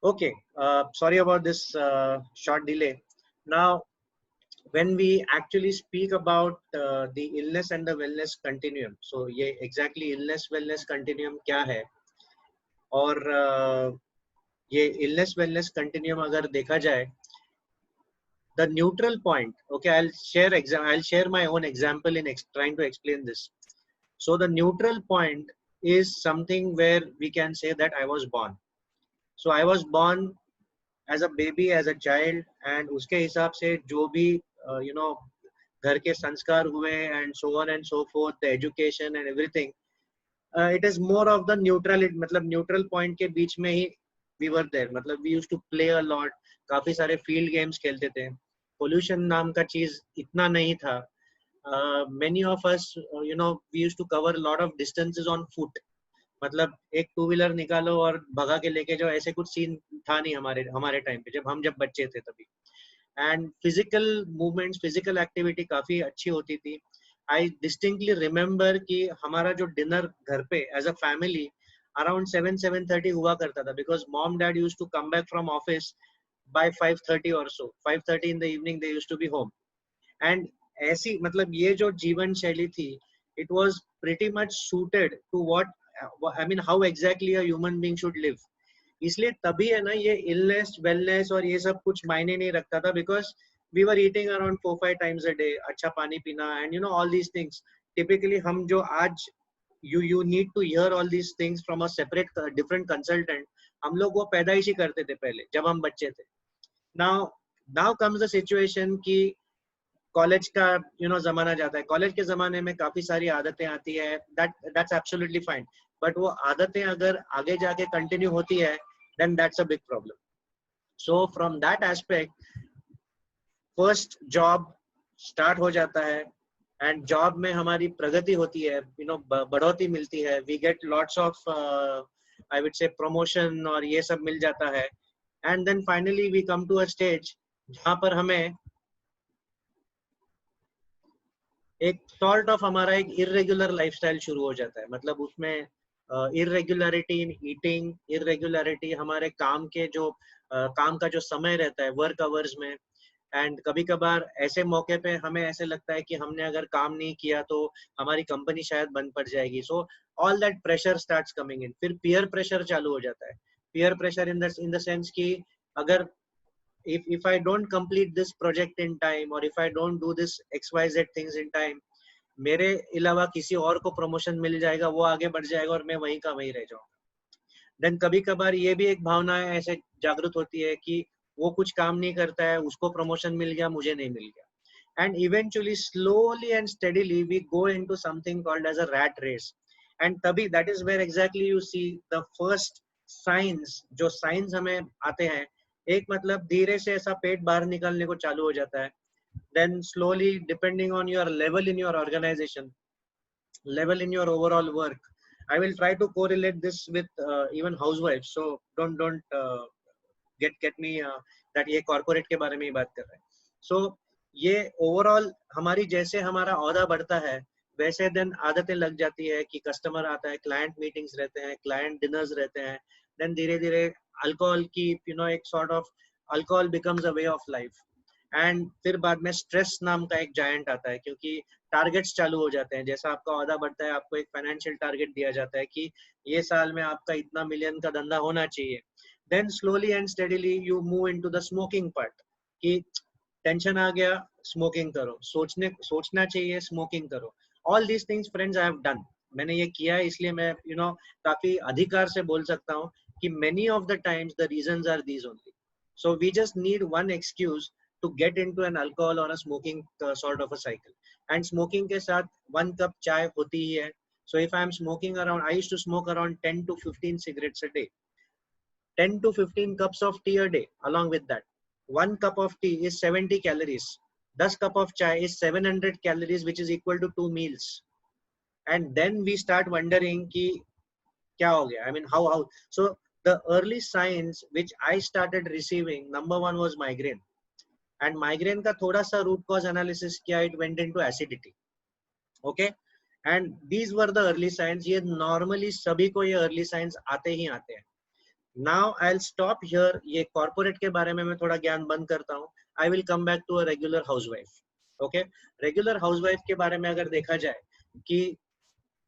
Okay, sorry about this short delay. Now, when we actually speak about the illness and the wellness continuum, so ये exactly illness wellness continuum क्या है, और ये illness wellness continuum अगर देखा जाए, the neutral point. Okay, I'll share my own example in trying to explain this. So the neutral point is something where we can say that I was born. So I was born as a baby, as a child, and उसके हिसाब से जो भी घर के संस्कार हुए and so on and so forth, the education and everything, it is more of the neutral. मतलब neutral point के बीच में ही we were there. मतलब we used to play a lot. काफी सारे field games खेलते थे. Pollution नाम का चीज इतना नहीं था. Many of us, we used to cover a lot of distances on foot. मतलब एक टू व्हीलर निकालो और भगा के लेके जाओ, ऐसे कुछ सीन था नहीं हमारे टाइम पे, जब बच्चे थे तभी. And physical movements, physical activity काफी अच्छी होती थी. आई डिस्टिंक्टली रिमेम्बर कि हमारा जो डिनर घर पे एज अ फैमिली अराउंड 7-7:30 हुआ करता था, because mom dad used to come back from office by 5:30 or so. 5:30 in the evening they used to be home. And ऐसी मतलब ये जो जीवन शैली थी, it was pretty much suited to what I mean how exactly a human being should live. इसलिए तभी है ना ये illness wellness और ये सब कुछ मायने नहीं रखता था, because we were eating around 4-5 times a day, अच्छा पानी पीना and all these things. Typically हम जो आज you need to hear all these things from a separate different consultant, हम लोग वो पैदाइश ही करते थे पहले जब हम बच्चे थे. now comes the situation कि कॉलेज का जमाना जाता है. कॉलेज के जमाने में काफी सारी आदतें आती है, that's absolutely fine, बट वो आदतें अगर आगे जाके कंटिन्यू होती है, then that's a big problem. So from that aspect, first job start हो जाता है, and job में हमारी प्रगति होती है, बढ़ोतरी मिलती है, we get lots of I would say promotion और ये सब मिल जाता है, and then finally we come to a stage जहाँ पर हमें एक सॉर्ट ऑफ हमारा एक इरेगुलर लाइफस्टाइल शुरू हो जाता है. मतलब उसमें इरेगुलरिटी इन ईटिंग, इरेगुलरिटी हमारे काम के जो काम का जो समय रहता है वर्क आवर्स में. एंड कभी कभार ऐसे मौके पे हमें ऐसे लगता है कि हमने अगर काम नहीं किया तो हमारी कंपनी शायद बंद पड़ जाएगी. So all that pressure starts coming in. फिर पीयर प्रेशर चालू हो जाता है. Peer pressure in the sense कि अगर if I don't complete this project in time, or if I don't do this XYZ things in time, मेरे अलावा किसी और को प्रमोशन मिल जाएगा, वो आगे बढ़ जाएगा और मैं वहीं का वहीं रह जाऊंगा. देन कभी कभार ये भी एक भावना ऐसे जागृत होती है कि वो कुछ काम नहीं करता है, उसको प्रमोशन मिल गया, मुझे नहीं मिल गया. and eventually slowly and steadily we go into something called as a rat race. and तभी that is where exactly you see the first signs. जो signs हमें आते हैं, एक मतलब धीरे से ऐसा पेट बाहर निकलने को चालू हो जाता है. then slowly, depending on your level in your organization, level in your overall work, I will try to correlate this with even housewives, so don't get me that ये corporate के बारे में ही बात कर रहे हैं. so ये ओवरऑल हमारी जैसे हमारा औहदा बढ़ता है, वैसे देन आदतें लग जाती है कि कस्टमर आता है, क्लाइंट मीटिंग्स रहते हैं, क्लाइंट डिनर्स रहते हैं. देन धीरे धीरे अल्कोहल की एक sort of alcohol becomes a way of life. And फिर बाद में स्ट्रेस नाम का एक जायंट आता है, क्योंकि टारगेट्स चालू हो जाते हैं. जैसा आपका औहदा बढ़ता है, आपको एक फाइनेंशियल टारगेट दिया जाता है कि ये साल में आपका इतना मिलियन का धंधा होना चाहिए. Then slowly and steadily you move into the smoking part, कि टेंशन आ गया, स्मोकिंग करो, सोचना चाहिए, स्मोकिंग करो. All these things friends I have done. मैंने ये किया है, इसलिए मैं काफी अधिकार से बोल सकता हूँ कि many of the times the reasons are these only. So we just need one excuse to get into an alcohol or a smoking sort of a cycle. And smoking के साथ 1 cup चाय होती ही है. So if I am smoking around, I used to smoke around 10 to 15 cigarettes a day, 10 to 15 cups of tea a day. Along with that, 1 cup of tea is 70 calories. 10 cup of chai is 700 calories, which is equal to 2 meals. And then we start wondering कि क्या हो गया? I mean, how? So the early signs which I started receiving, number one was migraine. And migraine का थोड़ा सा root cause analysis किया, it went into acidity. Okay? And these were the early signs. ये normally सभी को ये early signs आते ही आते हैं. Now I will stop here. ये कॉर्पोरेट के बारे में मैं थोड़ा ज्ञान बंद करता हूँ। I will come back to a regular housewife. Okay, regular housewife के बारे में अगर देखा जाए कि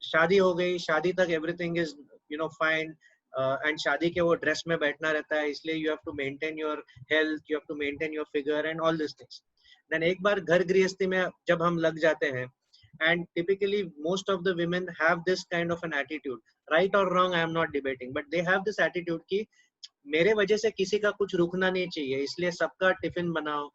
शादी हो गई, शादी तक एवरीथिंग इज फाइन, एंड शादी के वो ड्रेस में बैठना रहता है, इसलिए you have to maintain your health, you have to maintain your figure and all this things. Then एक बार घर गृहस्थी में जब हम लग जाते हैं, and typically most of the women have this kind of an attitude, right or wrong I am not debating, but they have this attitude कि मेरे वजह से किसी का कुछ रुकना नहीं चाहिए, इसलिए सबका टिफिन बनाओ,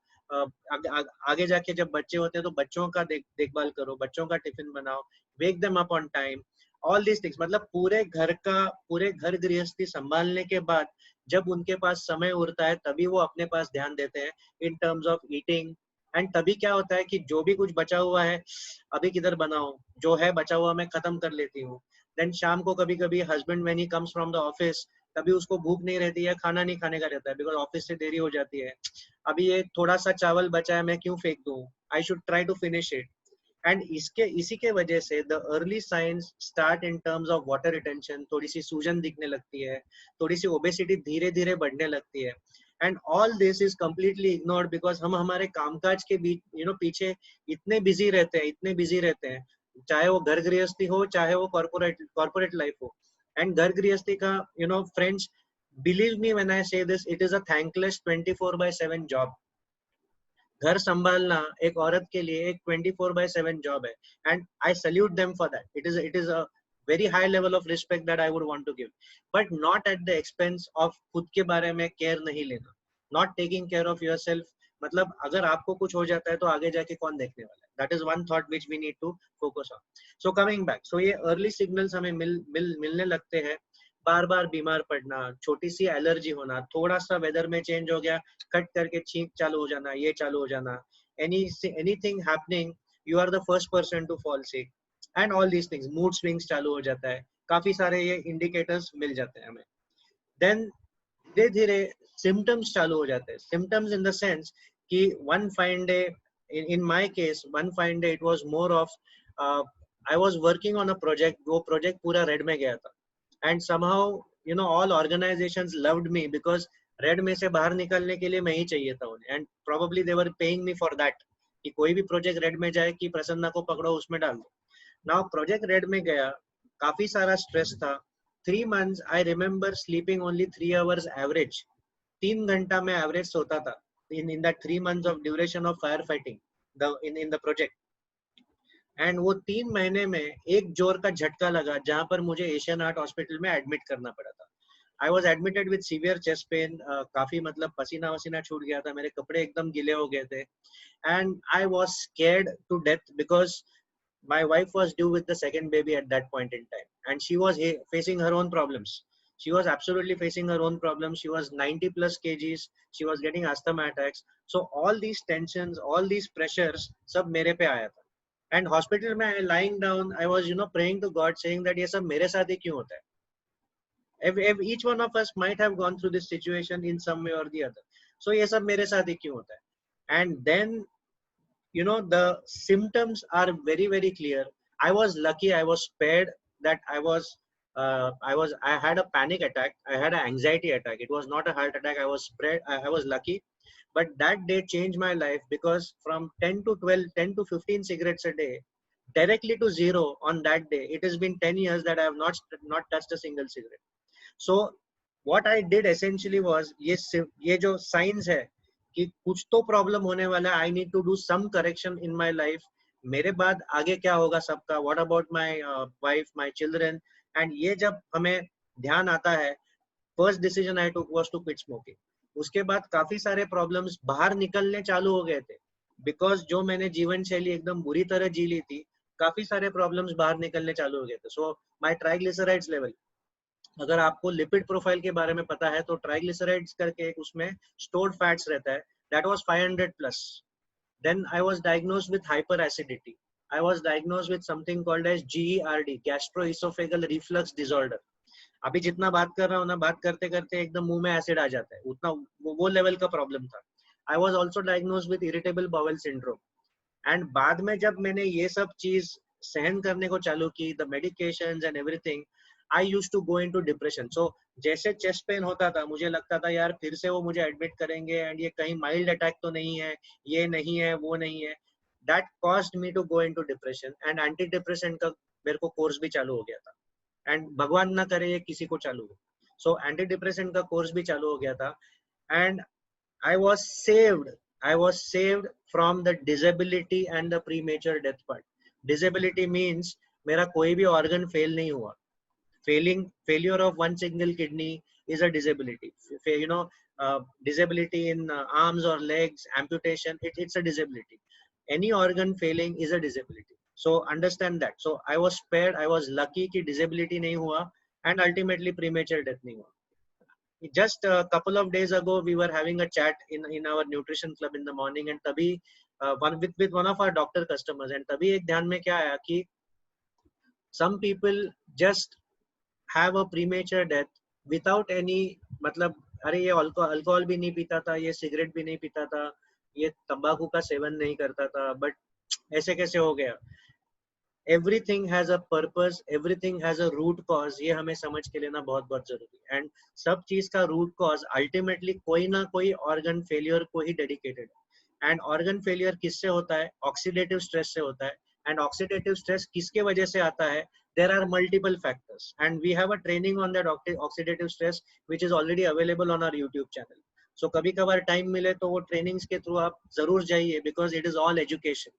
आगे जाके जब बच्चे होते हैं तो बच्चों का देखभाल करो, बच्चों का टिफिन बनाओ, wake them up on time, all this things. मतलब पूरे घर गृहस्थी संभालने के बाद जब उनके पास समय उरता है तभी वो अपने पास ध्यान देते हैं इन टर्म्स ऑफ ईटिंग। एंड तभी क्या होता है कि जो भी कुछ बचा हुआ है अभी किधर बनाओ, जो है बचा हुआ मैं खत्म कर लेती हूँ। देन शाम को कभी कभी husband when he comes from the office, तभी उसको भूख नहीं रहती है, खाना नहीं खाने का रहता है, बिकॉज ऑफिस से देरी हो जाती है। अभी ये थोड़ा सा चावल बचा है, मैं क्यों फेंक दूं, I should try to finish it. And इसी के वजह से the early signs start in terms of water retention, थोड़ी सी सूजन दिखने लगती है, थोड़ी सी ओबेसिटी धीरे धीरे बढ़ने लगती है। And all this is completely ignored because हम हमारे कामकाज के बीच पीछे इतने बिजी रहते हैं, इतने बिजी रहते हैं, चाहे वो घर गृहस्थी हो चाहे वो कॉर्पोरेट लाइफ हो। एंड घर गृहस्थी का friends, believe me when I say this, it is a thankless 24/7 job. घर संभालना एक औरत के लिए एक 24/7 जॉब है, and I salute them for that. It is a very high level of respect that I would want to give, but not at the expense of खुद के बारे में केयर नहीं लेना, not taking care of yourself. मतलब अगर आपको कुछ हो जाता है तो आगे जाके कौन देखने वाला है, that is one thought which we need to focus on. So coming back, so ये अर्ली सिग्नल्स हमें मिलने लगते हैं। बार बार बीमार पड़ना, छोटी सी एलर्जी होना, थोड़ा सा वेदर में चेंज हो गया, कट करके छींक चालू हो जाना, ये चालू हो जाना, anything happening, you are the first person to fall sick, and all these things, mood swings चालू हो जाता है, काफी सारे ये इंडिकेटर्स मिल जाते हैं हमें। देन धीरे धीरे सिम्टम्स चालू हो जाते हैं। सिम्टम्स इन द सेंस कि one fine day, in my case one fine day it was more of, I was working on a project, वो प्रोजेक्ट पूरा रेड में गया था, and somehow all organizations loved me because red में से बाहर निकलने के लिए मैं ही चाहिए था उन्हें, and probably they were paying me for that कि कोई भी प्रोजेक्ट रेड में जाए कि प्रसन्ना को पकड़ो उसमें डाल दो। नाउ प्रोजेक्ट रेड में गया, काफी सारा स्ट्रेस था। 3 months I remember sleeping only 3 hours average, 3 घंटा मैं एवरेज सोता था in that 3 months of duration of fire fighting in the project. And वो 3 महीने में एक जोर का झटका लगा जहां पर मुझे एशियन हार्ट हॉस्पिटल में एडमिट करना पड़ा था। I was admitted with severe chest pain, काफी मतलब पसीना वसीना छूट गया था, मेरे कपड़े एकदम गीले हो गए थे, and I was scared to death because my wife was due with the second baby at that point in time, and she was facing her own problems. She was absolutely facing her own problems. She was 90 plus kgs, she was getting asthma attacks, so all these tensions, all these pressures सब मेरे पे आया था। And hospital में lying down, I was praying to God saying that ये सब मेरे साथ ही क्यों होता है। Each one of us might have gone through this situation in some way or the other, so ये सब मेरे साथ ही क्यों होता है। And then the symptoms are very very clear. I was lucky, I was spared, that I had a panic attack, I had an anxiety attack, it was not a heart attack, I was spread, I was lucky. But that day changed my life because from 10 to 12, 10 to 15 cigarettes a day directly to zero on that day. It has been 10 years that I have not touched a single cigarette. So what I did essentially was, ये जो signs है कि कुछ तो problem होने वाला है, I need to do some correction in my life, मेरे बाद आगे क्या होगा सबका, what about my wife, my children. And ये जब हमें ध्यान आता है, first decision I took was to quit smoking. उसके बाद काफी सारे प्रॉब्लम्स बाहर निकलने चालू हो गए थे, बिकॉज जो मैंने जीवन शैली एकदम बुरी तरह जी ली थी, काफी सारे प्रॉब्लम्स बाहर निकलने चालू हो गए थे। सो माय ट्राइग्लिसराइड्स लेवल, अगर आपको लिपिड प्रोफाइल के बारे में पता है तो ट्राइग्लिसराइड्स करके एक उसमें स्टोर्ड फैट्स रहता है, that was 500 plus. Then I was diagnosed with hyper acidity, I was diagnosed with something called as GERD, gastroesophageal reflux disorder. अभी जितना बात कर रहा हूँ ना, बात करते करते एकदम मुंह में एसिड आ जाता है, उतना वो लेवल का प्रॉब्लम था। I was also diagnosed with irritable bowel syndrome. And बाद में जब मैंने ये सब चीज सहन करने को चालू की, the medications and everything, I used to go into depression. So जैसे चेस्ट पेन होता था मुझे लगता था यार फिर से वो मुझे एडमिट करेंगे एंड ये कहीं माइल्ड अटैक तो नहीं है, ये नहीं है, वो नहीं है. That caused me to go into depression and anti depressant का मेरे को कोर्स भी चालू हो गया था एंड भगवान ना करे ये किसी को चालू हो. सो एंटी डिप्रेसेंट का कोर्स भी चालू हो गया था and I was saved. I was saved from the disability and the premature death part. Disability means मेरा कोई भी organ fail नहीं हुआ. Failure of one single kidney is a disability. You know, disability in arms or legs, amputation, it's a disability. Any organ failing is a disability. So understand that. So I was spared. I was lucky कि disability नहीं हुआ and ultimately premature death नहीं हुआ. Just a couple of days ago we were having a chat in our nutrition club in the morning and तभी with one of our doctor customers and तभी एक ध्यान में क्या आया कि some people just have a premature death without any मतलब अरे ये अल्कोहल भी नहीं पीता था, ये सिगरेट भी नहीं पीता था, ये तंबाकू का सेवन नहीं करता था, बट ऐसे कैसे हो गया. Everything has a purpose, everything has a root cause. ये हमें समझ के लेना बहुत बहुत जरूरी है एंड सब चीज का रूट कॉज अल्टीमेटली कोई ना कोई ऑर्गन फेलियर को ही डेडिकेटेड है. एंड ऑर्गन फेलियर किससे होता है? ऑक्सीडेटिव स्ट्रेस से होता है. एंड ऑक्सीडेटिव स्ट्रेस किसके वजह से आता है? There are multiple factors and we have a training on that oxidative stress which is already available on our YouTube channel. So कभी कभार टाइम मिले तो वो ट्रेनिंग्स के थ्रू आप जरूर जाइए because it is all education.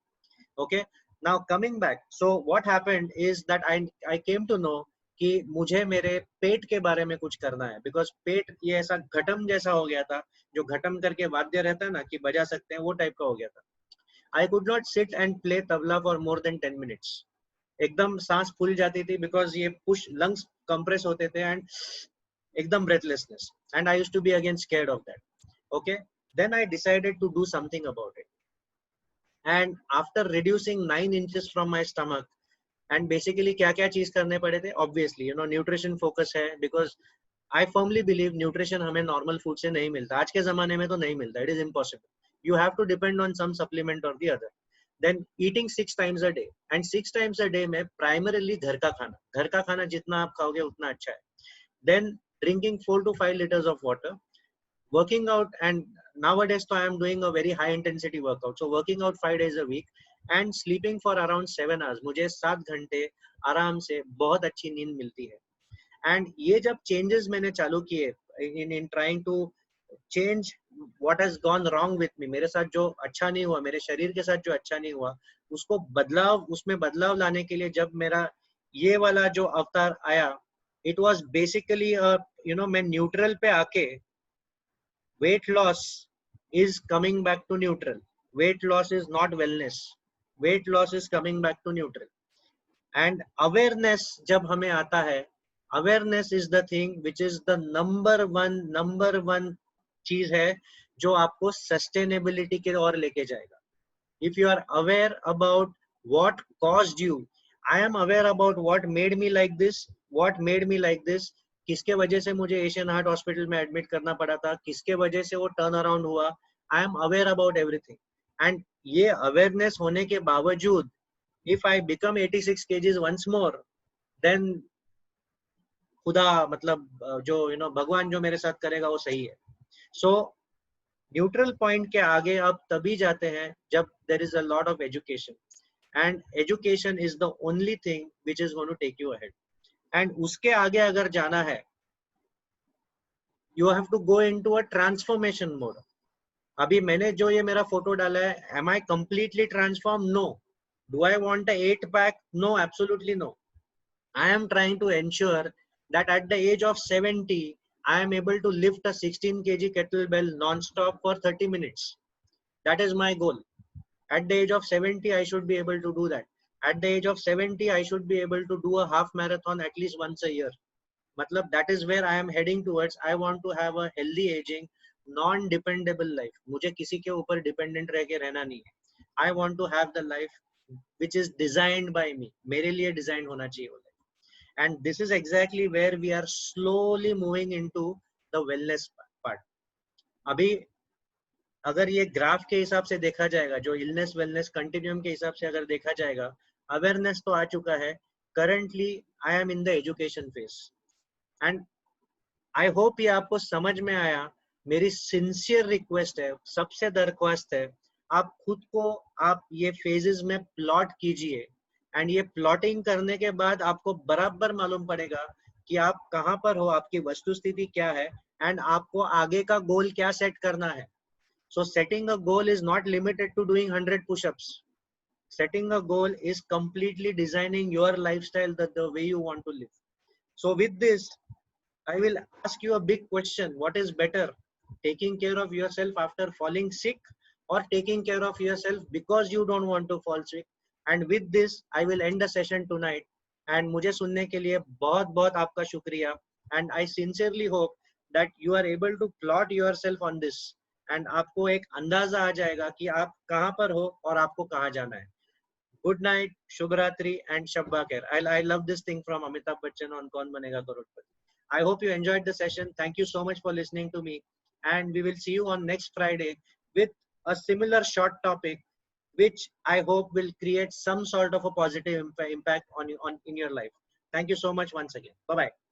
Okay, now coming back, so what happened is that I came to know कि मुझे मेरे पेट के बारे में कुछ करना है because पेट ये ऐसा घटम जैसा हो गया था, जो घटम करके वाद्य रहता है ना कि बजा सकते हैं, वो टाइप का हो गया था. I could not sit and play tabla for more than 10 minutes. एकदम सांस फूल जाती थी because ये पुश लंग्स कंप्रेस होते थे एंड एकदम breathlessness and I used to be again scared of that. Okay, then I decided to do something about it. And after reducing 9 inches from my stomach and basically क्या क्या चीज करने पड़े थे? Obviously you know nutrition focus है because I firmly believe nutrition हमें normal food से नहीं मिलता. आज के जमाने में तो नहीं मिलता. It is impossible. You have to depend on some supplement or the other. Then eating 6 times a day and 6 times a day में primarily घर का खाना जितना आप खाओगे उतना अच्छा है. Then drinking 4 to 5 liters of water. Working out, and nowadays so I am doing a very high intensity workout, so working out 5 days a week and sleeping for around 7 hours. मुझे 7 घंटे आराम से बहुत अच्छी नींद मिलती है. एंड ये जब चेंजेस मैंने चालू किए in trying to change what has gone wrong with me, मेरे साथ जो अच्छा नहीं हुआ, मेरे शरीर के साथ जो अच्छा नहीं हुआ, उसमें बदलाव लाने के लिए जब मेरा ये वाला जो अवतार आया, it was basically you know मैं न्यूट्रल पे आके weight loss is coming back to neutral. Weight loss is not wellness. Weight loss is coming back to neutral. And awareness जब हमें आता है, awareness is the thing which is the number one चीज है जो आपको sustainability के ओर लेके जाएगा. If you are aware about what caused you, I am aware about what made me like this, किसके वजह से मुझे एशियन हार्ट हॉस्पिटल में एडमिट करना पड़ा था, किसके वजह से वो टर्न अराउंड हुआ. I am aware about everything and ये अवेयरनेस होने के बावजूद if I become 86 kgs once more, then खुदा मतलब जो भगवान जो मेरे साथ करेगा वो सही है. सो न्यूट्रल पॉइंट के आगे अब तभी जाते हैं जब there is a lot of education and education is the only thing which is going to take you ahead. And उसके आगे अगर जाना है, you have to go into a transformation mode. अभी मैंने जो ये मेरा फोटो डाला है, am I completely transformed? No. Do I want a 8-pack? No, absolutely no. I am trying to ensure that at the age of 70, I am able to lift a 16 kg kettlebell non-stop for 30 minutes. That is my goal. At the age of 70, I should be able to do that. At the age of 70, I should be able to do a half marathon at least once a year. मतलब that is where I am heading towards. I want to have a healthy aging, non-dependable life. मुझे किसी के ऊपर dependent रह के रहना नहीं है. I want to have the life which is designed by me. मेरे लिए design होना चाहिए वो life. And this is exactly where we are slowly moving into the wellness part. अभी अगर ये ग्राफ के हिसाब से देखा जाएगा, जो इलनेस वेलनेस कंटिन्यूम के हिसाब से अगर देखा जाएगा, अवेयरनेस तो आ चुका है, currently I am in the education phase, and I hope ये आपको समझ में आया। मेरी सिंसियर रिक्वेस्ट है, सबसे दरख्वास्त है, आप खुद को आप ये फेजेस में प्लॉट कीजिए, एंड ये प्लॉटिंग करने के बाद आपको बराबर मालूम पड़ेगा कि आप कहाँ पर हो, आपकी वस्तुस्थिति क्या है, एंड आपको आगे का गोल क्या सेट करना है। So setting a goal is not limited to doing 100 push-ups. Setting a goal is completely designing your lifestyle the way you want to live. So with this, I will ask you a big question. What is better, taking care of yourself after falling sick, or taking care of yourself because you don't want to fall sick? And with this, I will end the session tonight. And मुझे सुनने के लिए बहुत बहुत आपका शुक्रिया. And I sincerely hope that you are able to plot yourself on this. And आपको एक अंदाजा आ जाएगा कि आप कहाँ पर हो और आपको कहाँ जाना है. Good night, Shubh Ratri, and Shabba Khair. I love this thing from Amitabh Bachchan on Kaun Banega Crorepati. I hope you enjoyed the session. Thank you so much for listening to me. And we will see you on next Friday with a similar short topic, which I hope will create some sort of a positive impact on you in your life. Thank you so much once again. Bye-bye.